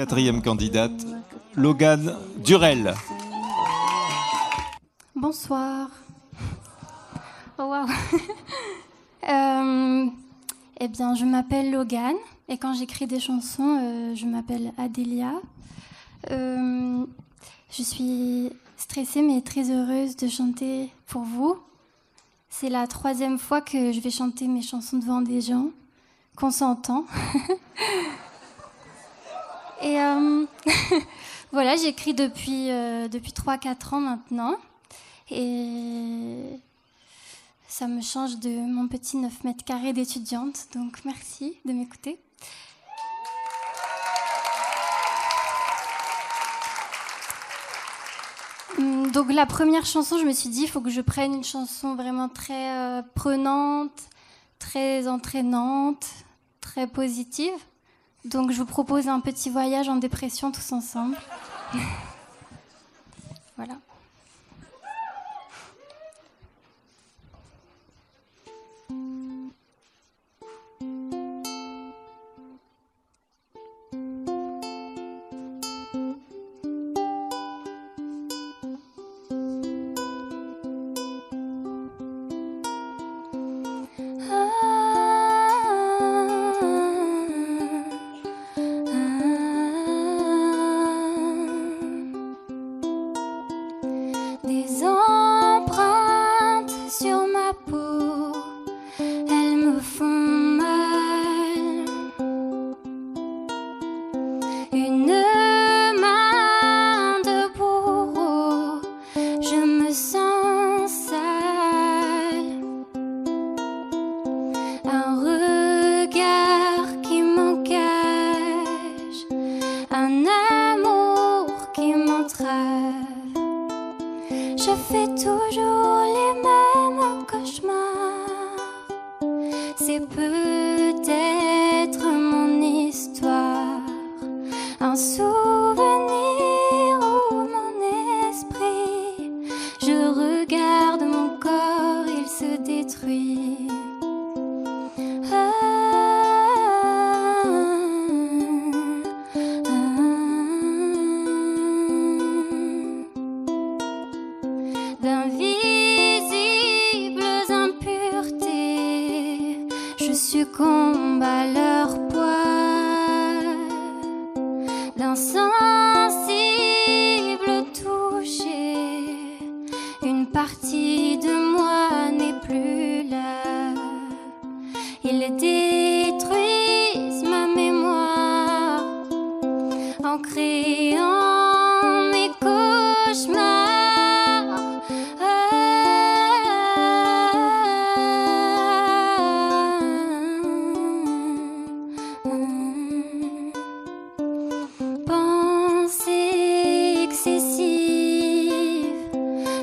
Quatrième candidate, Logan Durel. Bonsoir. Oh wow. Eh bien, je m'appelle Logan et quand j'écris des chansons, je m'appelle Adélia. Je suis stressée mais très heureuse de chanter pour vous. C'est la 3e fois que je vais chanter mes chansons devant des gens, qu'on s'entend. Et voilà, j'écris depuis 3-4 ans maintenant. Et ça me change de mon petit 9 mètres carrés d'étudiante. Donc merci de m'écouter. Donc la première chanson, je me suis dit, il faut que je prenne une chanson vraiment très prenante, très entraînante, très positive. Donc je vous propose un petit voyage en dépression tous ensemble. Voilà. Des empreintes sur ma peau, elles me font mal. Une main de bourreau, je me sens sale. Un regard qui m'engage, un amour qui m'entrave. Je fais toujours les mêmes cauchemars. C'est peut-être mon histoire, un souvenir ou mon esprit. Je regarde mon corps, il se détruit. D'invisibles impuretés, je succombe à leur poids. D'insensibles touchés, une partie de moi n'est plus là. Ils détruisent ma mémoire en créant mes cauchemars.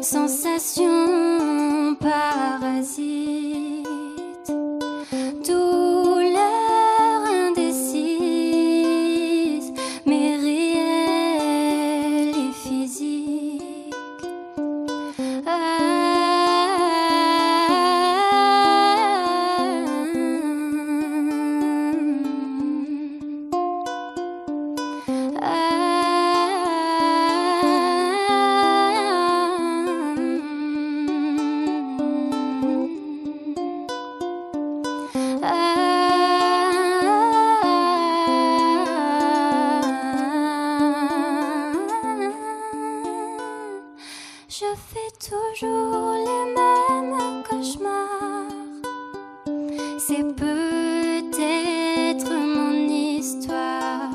Sensation parasite, douleur indécise, mais réelle et physique. Je fais toujours les mêmes cauchemars. C'est peut-être mon histoire,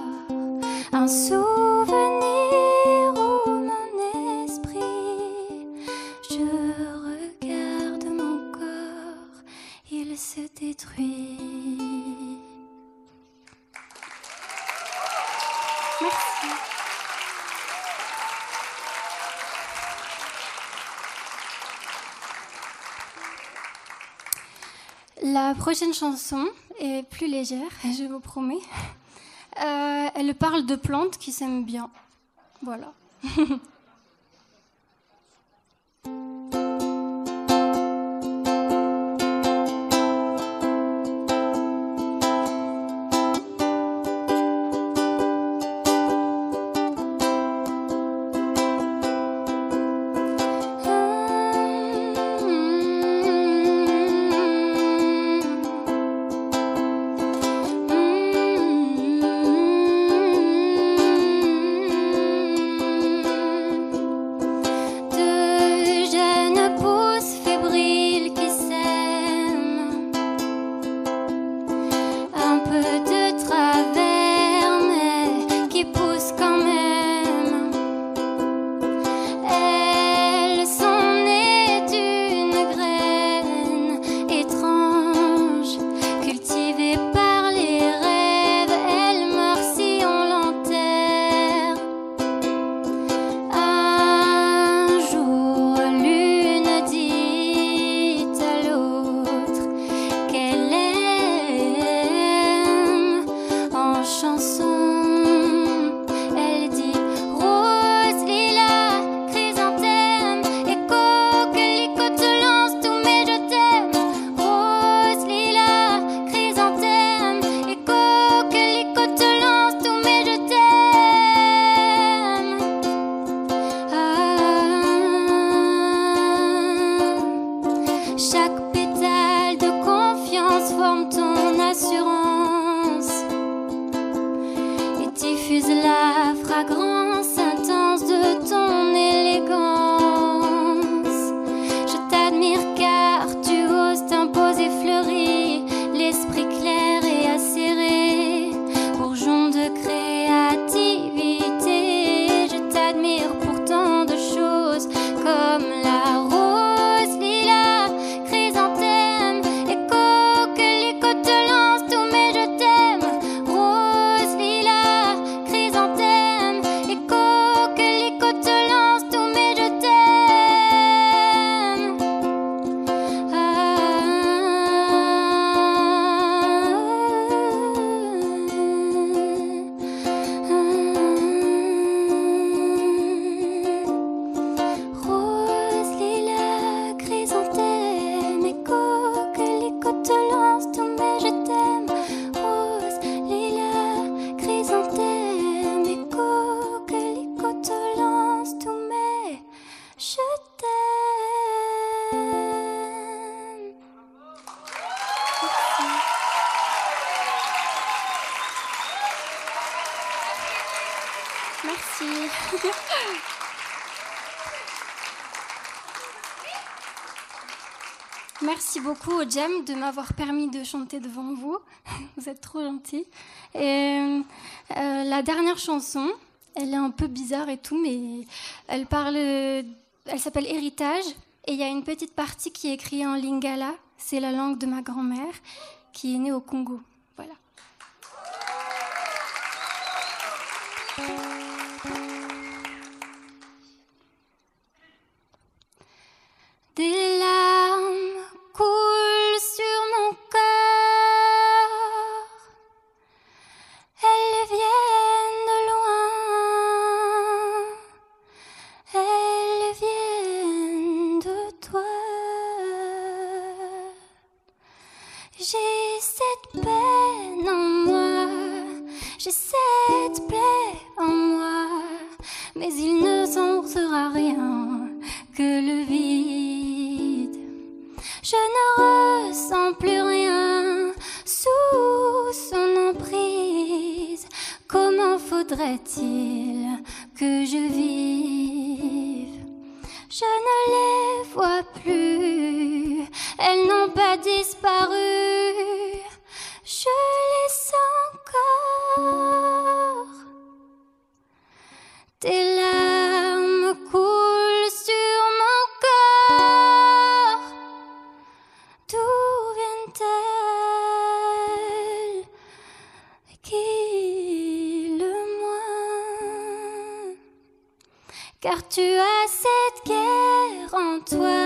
un souvenir ou mon esprit. Je regarde mon corps, il se détruit. Merci. La prochaine chanson est plus légère, je vous promets. Elle parle de plantes qui s'aiment bien. Voilà. diffuse la fragrance intense de ton élégance. Je t'admire car tu oses t'imposer fleuri, l'esprit clair et acéré, bourgeon de créativité. Je t'admire pour tant de choses comme la rose, lilas, chrysanthème et coquelicot te lance tous mes je t'aime. Rose, lilas, chrysanthème et coquelicot te lance tous mes je t'aime. Rose, lilas, chrysanthème et coquelicot te lance tous mes je t'aime. Rose, lilas, chrysanthème et coquelicot te lance tous mes je t'aime. Merci. Merci beaucoup au Jam de m'avoir permis de chanter devant vous. Vous êtes trop gentils. Et la dernière chanson, elle est un peu bizarre et tout, mais elle s'appelle Héritage. Et il y a une petite partie qui est écrite en lingala. C'est la langue de ma grand-mère qui est née au Congo. Voilà. Des larmes coulent sur mon corps. Elles viennent de loin. Elles viennent de toi. J'ai cette peine en moi. J'ai cette plaie en moi. Mais il ne s'en sera rien que le vide. Je ne ressens plus rien sous son emprise. Comment faudrait-il que je vive? Je ne les vois plus, elles n'ont pas disparu. Je les sens encore. Tes larmes coulent sur mon corps. D'où viennent-elles? Guide-le-moi. Car tu as cette guerre en toi,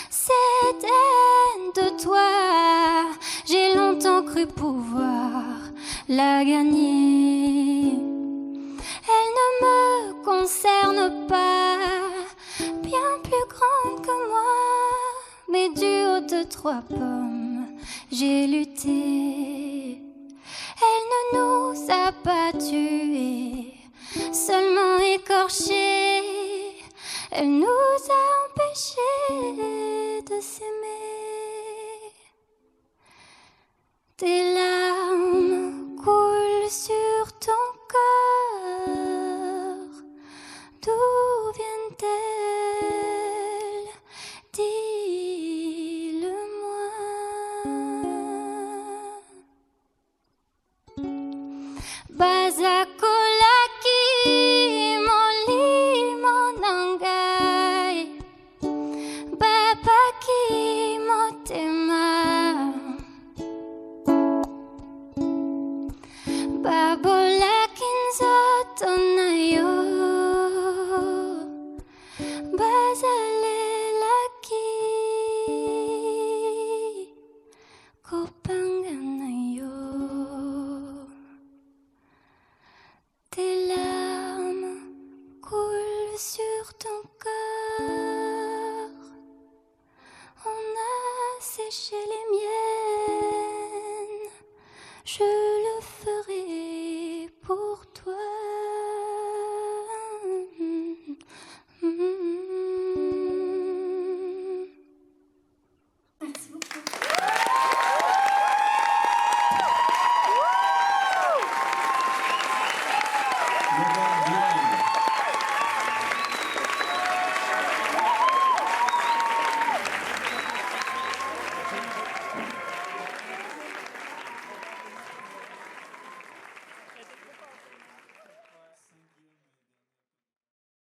cette haine de toi. J'ai longtemps cru pouvoir la gagner. Elle ne me concerne pas, bien plus grande que moi. Mais du haut de 3 pommes, j'ai lutté. Elle ne nous a pas tués, seulement écorchés. Elle nous a empêchés de s'aimer. Tes larmes coulent sur ton corps. D'où viennent-elles? Dis-le-moi. Bazakolaki moli monangai, babaki motema, babolakin zotonayo, bazalelaki kopanganayo. Tes larmes coulent sur ton corps. On a séché les miennes. Je